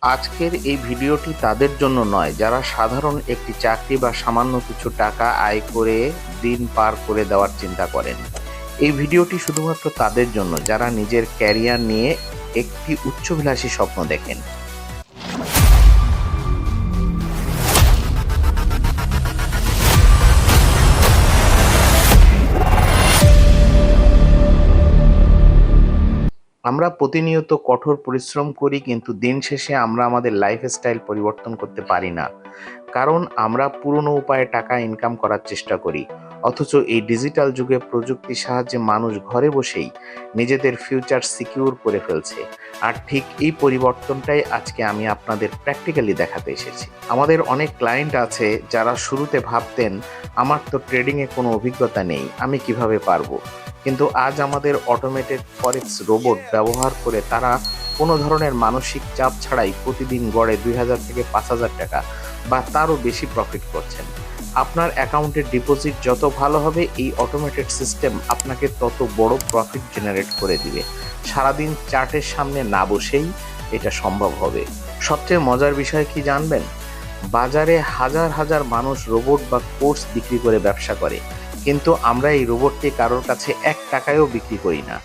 আজকের এই ভিডিওটি তাদের জন্য নয় যারা সাধারণ একটি চাকরি বা সামান্য কিছু টাকা আয় করে দিন পার করে দেওয়ার চিন্তা করেন। এই ভিডিওটি শুধুমাত্র তাদের জন্য যারা নিজের ক্যারিয়ার নিয়ে একটি উচ্চাভিলাষী স্বপ্ন দেখেন। আমরা প্রতিনিয়ত কঠোর পরিশ্রম করি, কিন্তু দিন শেষে আমরা আমাদের লাইফস্টাইল পরিবর্তন করতে পারি না। কারণ আমরা পুরনো উপায়ে টাকা ইনকাম করার চেষ্টা করি। অথচ এই ডিজিটাল যুগে প্রযুক্তির সাহায্যে মানুষ ঘরে বসেই নিজেদের ফিউচার সিকিউর করে ফেলছে। আর ঠিক এই পরিবর্তনটাই আজকে আমি আপনাদের প্র্যাকটিক্যালি দেখাতে এসেছি। আমাদের অনেক ক্লায়েন্ট আছে যারা শুরুতে ভাবতেন, আমার তো ট্রেডিংয়ে কোনো অভিজ্ঞতা নেই, আমি কিভাবে পারবো। কিন্তু আজ আমাদের অটোমেটেড ফরেক্স রোবট ব্যবহার করে তারা কোনো ধরনের মানসিক চাপ ছাড়াই প্রতিদিন গড়ে 2000 থেকে 5000 টাকা বা তারও বেশি প্রফিট করছেন। আপনার অ্যাকাউন্টের ডিপোজিট যত ভালো হবে, এই অটোমেটেড সিস্টেম আপনাকে তত বড় প্রফিট জেনারেট করে দিবে। সারাদিন চার্টের সামনে না বসেই এটা সম্ভব হবে। সবচেয়ে মজার বিষয় কি জানবেন? বাজারে হাজার হাজার মানুষ রোবট বা কোর্স বিক্রি করে ব্যবসা করে, কিন্তু আমরা এই রোবটটি কারোর কাছে 1 টাকায়ও বিক্রি করি না।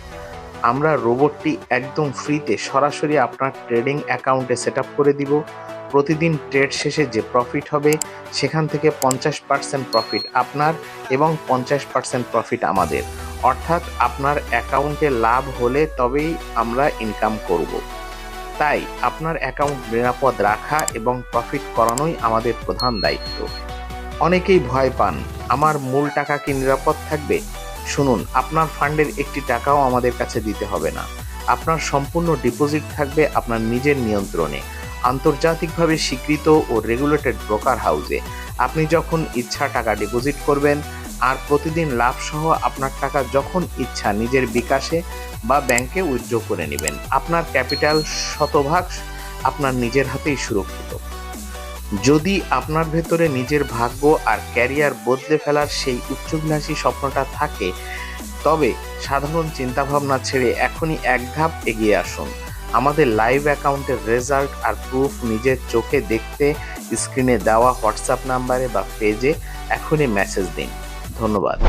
আমরা রোবটটি একদম ফ্রিতে সরাসরি আপনার ট্রেডিং অ্যাকাউন্টে সেট আপ করে দিব। প্রতিদিন ট্রেড শেষে যে প্রফিট হবে, সেখান থেকে 50% প্রফিট আপনার এবং 50% প্রফিট আমাদের। অর্থাৎ আপনার অ্যাকাউন্টে লাভ হলে তবেই আমরা ইনকাম করব। তাই আপনার অ্যাকাউন্ট নিরাপদ রাখা এবং প্রফিট করানোই আমাদের প্রধান দায়িত্ব। অনেকেই ভয় পান, আমার মূল টাকা কি নিরাপদ থাকবে? শুনুন, আপনার ফান্ডের একটি টাকাও আমাদের কাছে দিতে হবে না। আপনার সম্পূর্ণ ডিপোজিট থাকবে আপনার নিজের নিয়ন্ত্রণে, আন্তর্জাতিকভাবে স্বীকৃত ও রেগুলেটেড ব্রোকার হাউসে। আপনি যখন ইচ্ছা টাকা ডিপোজিট করবেন, আর প্রতিদিন লাভ সহ আপনার টাকা যখন ইচ্ছা নিজের বিকাশে বা ব্যাংকে উইথড্র করে নেবেন। আপনার ক্যাপিটাল শতভাগ আপনার নিজের হাতেই সুরক্ষিত। যদি আপনার ভেতরে নিজের ভাগ্য আর ক্যারিয়ার বদলে ফেলার সেই উচ্চাভিলাষী স্বপ্নটা থাকে, তবে সাধারণ চিন্তাভাবনা ছেড়ে এখনই এক ধাপ এগিয়ে আসুন। আমাদের লাইভ অ্যাকাউন্টের রেজাল্ট আর প্রুফ নিজের চোখে দেখতে স্ক্রিনে দেওয়া হোয়াটসঅ্যাপ নাম্বারে বা পেজে এখনই মেসেজ দিন। ধন্যবাদ।